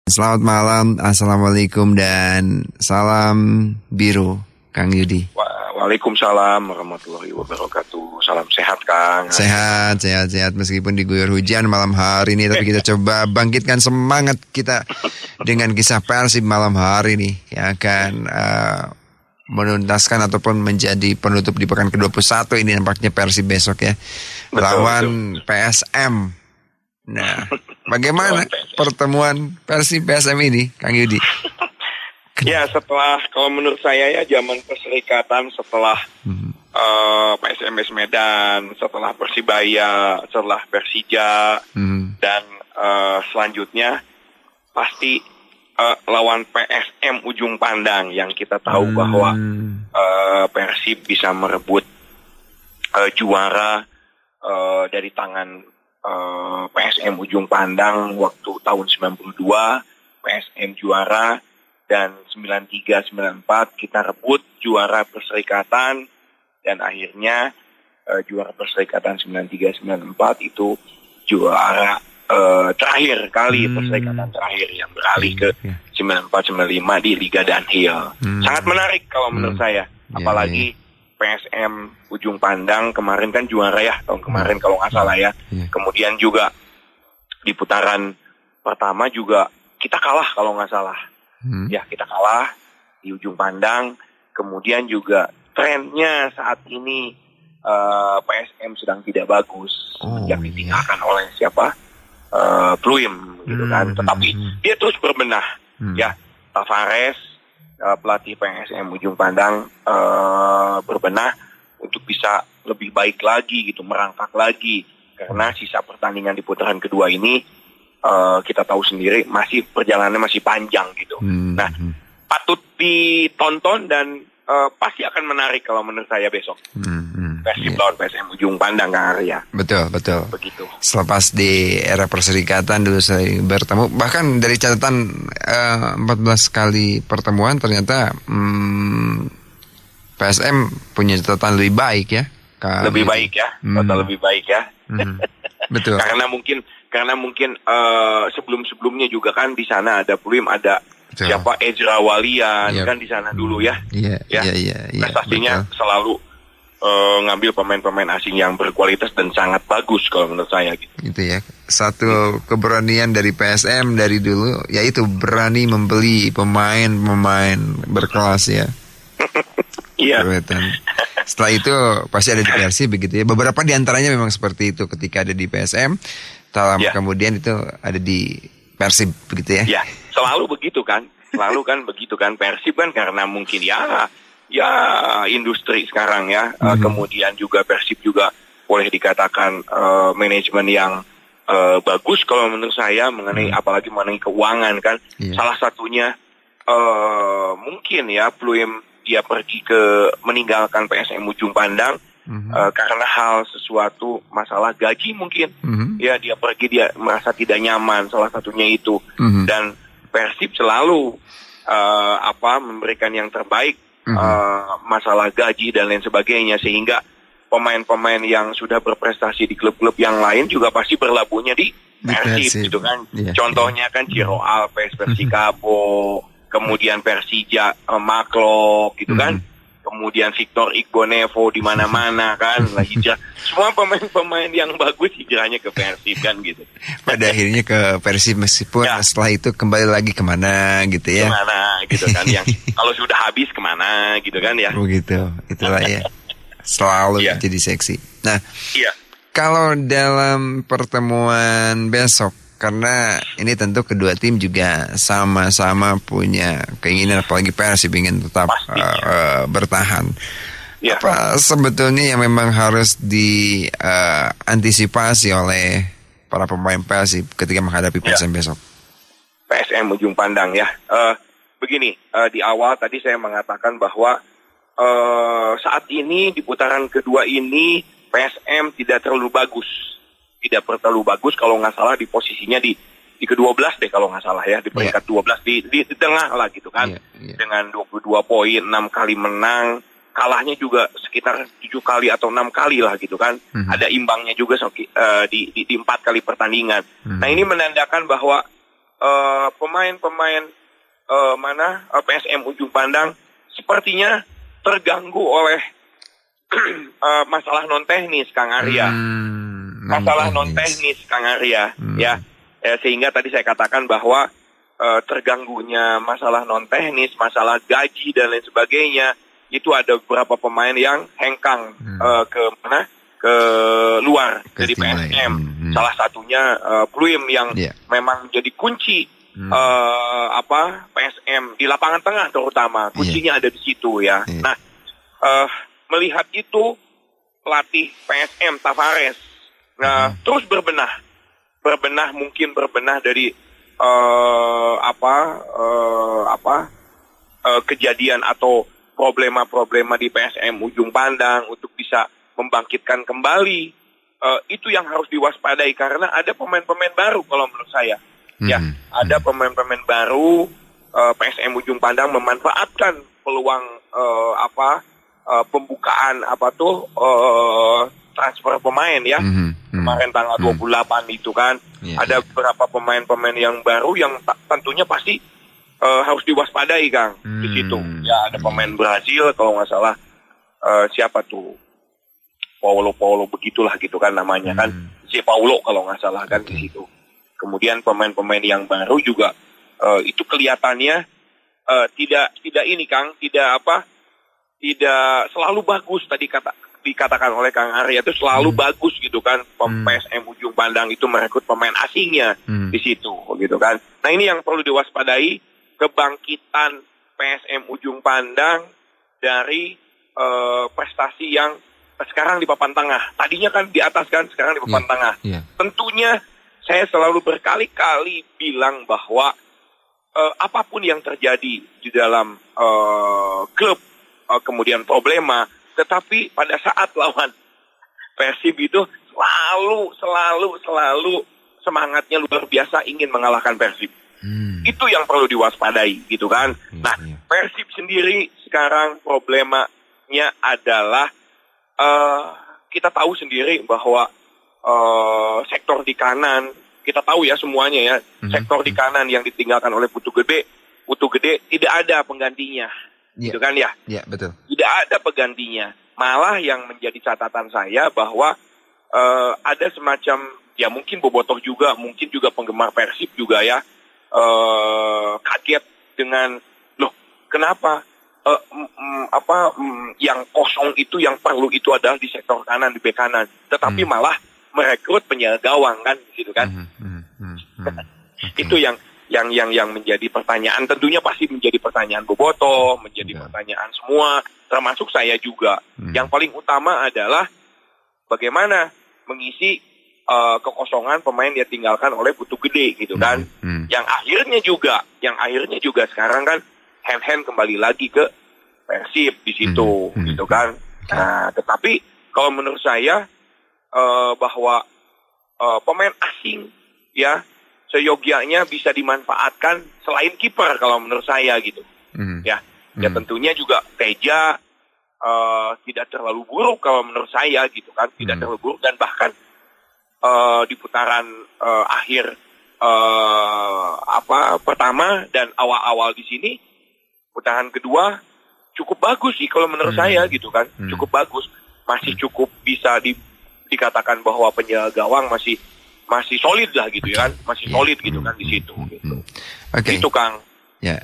Selamat malam, Assalamualaikum dan salam biru, Kang Yudi. Waalaikumsalam warahmatullahi wabarakatuh. Salam sehat, Kang. Sehat meskipun diguyur hujan malam hari ini, tapi kita coba bangkitkan semangat kita dengan kisah Persib malam hari ini yang akan menuntaskan ataupun menjadi penutup di pekan ke-21 ini nampaknya Persib besok ya. Lawan PSM. Nah, bagaimana pertemuan Persib PSM ini, Kang Yudi? Ya, kalau menurut saya ya zaman Perserikatan, setelah PSMS Medan, setelah Persibaya, setelah Persija, dan selanjutnya pasti lawan PSM Ujung Pandang yang kita tahu bahwa Persib bisa merebut juara dari tangan PSM Ujung Pandang waktu tahun 92, PSM juara, dan 93-94 kita rebut juara Perserikatan, dan akhirnya juara Perserikatan 93-94 itu juara terakhir kali Perserikatan terakhir yang beralih ke 94-95 di Liga Dunhill. Sangat menarik kalau menurut saya, apalagi PSM Ujung Pandang kemarin kan juara ya, tahun kemarin kalau nggak salah ya. Kemudian juga di putaran pertama juga kita kalah kalau nggak salah. Ya, kita kalah di Ujung Pandang. Kemudian juga trennya saat ini PSM sedang tidak bagus sejak ditinggalkan oleh siapa? Pluim gitu kan. Tetapi dia terus berbenah. Ya, Tavares, pelatih PSM Ujung Pandang, berbenah untuk bisa lebih baik lagi gitu, merangkak lagi, karena sisa pertandingan di putaran kedua ini kita tahu sendiri perjalanannya masih panjang gitu. Nah, patut ditonton dan pasti akan menarik kalau menurut saya besok. Persib lawan PSM Ujung Pandang, Kang Arya. Betul. Begitu. Selepas di era Perserikatan dulu saya bertemu, bahkan dari catatan 14 kali pertemuan ternyata PSM punya catatan lebih baik ya. Lebih baik ya, lebih baik ya. Betul. Karena mungkin sebelum-sebelumnya juga kan di sana ada Pluim, ada siapa Ezra Walian kan di sana dulu ya. Prestasinya selalu ngambil pemain-pemain asing yang berkualitas dan sangat bagus kalau menurut saya gitu. Itu ya. Satu keberanian dari PSM dari dulu yaitu berani membeli pemain berkelas ya. Iya. Setelah itu pasti ada di Persib begitu ya. Beberapa di antaranya memang seperti itu ketika ada di PSM, kemudian itu ada di Persib begitu ya. Ya, selalu begitu kan. Persib kan karena mungkin ya industri sekarang ya. Kemudian juga Persib juga boleh dikatakan manajemen yang bagus kalau menurut saya apalagi mengenai keuangan kan. Salah satunya mungkin ya Pluim dia pergi meninggalkan PSM Ujung Pandang karena sesuatu masalah gaji mungkin. Ya, dia pergi, dia merasa tidak nyaman, salah satunya itu. Dan Persib selalu memberikan yang terbaik, masalah gaji dan lain sebagainya, sehingga pemain-pemain yang sudah berprestasi di klub-klub yang lain juga pasti berlabuhnya di Persib gitu kan. Contohnya kan Ciro Alves, Persikabo, kemudian Persija, Maklok gitu kan. Kemudian Victor Igbonevo di mana-mana kan, hijrah. Semua pemain-pemain yang bagus hijrahnya ke Persib kan gitu. Pada akhirnya ke Persib meskipun setelah itu kembali lagi kemana gitu ya. Kemana gitu kan, yang kalau sudah habis kemana gitu kan ya. Begitu, itulah ya. Selalu jadi seksi. Nah, kalau dalam pertemuan besok, karena ini tentu kedua tim juga sama-sama punya keinginan, apalagi Persib ingin tetap bertahan. Apa sebetulnya yang memang harus diantisipasi oleh para pemain Persib ketika menghadapi PSM besok? PSM Ujung Pandang ya. Begini, di awal tadi saya mengatakan bahwa saat ini di putaran kedua ini PSM tidak terlalu bagus. Tidak terlalu bagus, kalau nggak salah di posisinya di ke-12 deh kalau nggak salah ya, di peringkat 12 di tengah lah gitu kan. Dengan 22 poin, 6 kali menang, kalahnya juga sekitar 7 kali atau 6 kali lah gitu kan. Ada imbangnya juga di 4 kali pertandingan. Nah, ini menandakan bahwa pemain-pemain PSM Ujung Pandang sepertinya terganggu oleh masalah non teknis, Kang Arya. Masalah non teknis, Kang Arya, ya. Sehingga tadi saya katakan bahwa terganggunya masalah non teknis, masalah gaji dan lain sebagainya, itu ada beberapa pemain yang hengkang ke luar dari PSM. Salah satunya Pluim yang memang jadi kunci PSM di lapangan tengah terutama, kuncinya ada di situ ya. Nah, melihat itu pelatih PSM Tavares terus berbenah mungkin dari kejadian atau problema di PSM Ujung Pandang untuk bisa membangkitkan kembali. Itu yang harus diwaspadai karena ada pemain-pemain baru kalau menurut saya. Ya, ada pemain-pemain baru. PSM Ujung Pandang memanfaatkan peluang pembukaan transfer pemain ya. Kemarin tanggal 28 itu kan ada beberapa pemain-pemain yang baru yang tentunya pasti harus diwaspadai, Kang, di situ. Ya, ada pemain Brazil kalau nggak salah, siapa tuh, Paulo begitulah gitu kan namanya kan, si Paulo kalau nggak salah kan di situ. Kemudian pemain-pemain yang baru juga itu kelihatannya tidak ini, Kang, tidak selalu bagus. Tadi dikatakan oleh Kang Arya itu selalu bagus gitu kan. PSM Ujung Pandang itu merekrut pemain asingnya di situ gitu kan. Nah, ini yang perlu diwaspadai, kebangkitan PSM Ujung Pandang dari prestasi yang sekarang di papan tengah. Tadinya kan di atas kan, sekarang di papan tengah. Tentunya saya selalu berkali-kali bilang bahwa apapun yang terjadi di dalam klub, kemudian problema, tetapi pada saat lawan Persib itu selalu semangatnya luar biasa ingin mengalahkan Persib. Itu yang perlu diwaspadai gitu kan. Nah, Persib sendiri sekarang problemanya adalah kita tahu sendiri bahwa sektor di kanan, kita tahu ya semuanya ya, sektor di kanan yang ditinggalkan oleh Putu Gede tidak ada penggantinya. Gitu kan ya? Iya, betul. Tidak ada penggantinya. Malah yang menjadi catatan saya bahwa ada semacam, ya mungkin bobotoh juga, mungkin juga penggemar Persib juga ya, kaget dengan, loh kenapa yang kosong itu, yang perlu itu adalah di sektor kanan, di bek kanan. Tetapi malah merekrut penjaga gawang kan, gitu kan. Itu yang menjadi pertanyaan, tentunya pasti menjadi pertanyaan bobotoh, menjadi pertanyaan semua, termasuk saya juga. Yang paling utama adalah bagaimana mengisi kekosongan pemain yang ditinggalkan oleh Putu Gede gitu kan. Yang akhirnya juga sekarang kan hand kembali lagi ke Persib di situ gitu kan. Nah, tetapi kalau menurut saya bahwa pemain asing ya seyogianya bisa dimanfaatkan selain kiper kalau menurut saya gitu. Ya tentunya juga Teja tidak terlalu buruk kalau menurut saya gitu kan, tidak terlalu buruk, dan bahkan di putaran akhir pertama dan awal-awal di sini, putaran kedua cukup bagus sih kalau menurut saya gitu kan, cukup bagus, masih cukup bisa dikatakan bahwa penjaga gawang masih solid lah gitu ya kan, masih solid gitu kan di situ gitu. Oke. Itu Kang. Ya.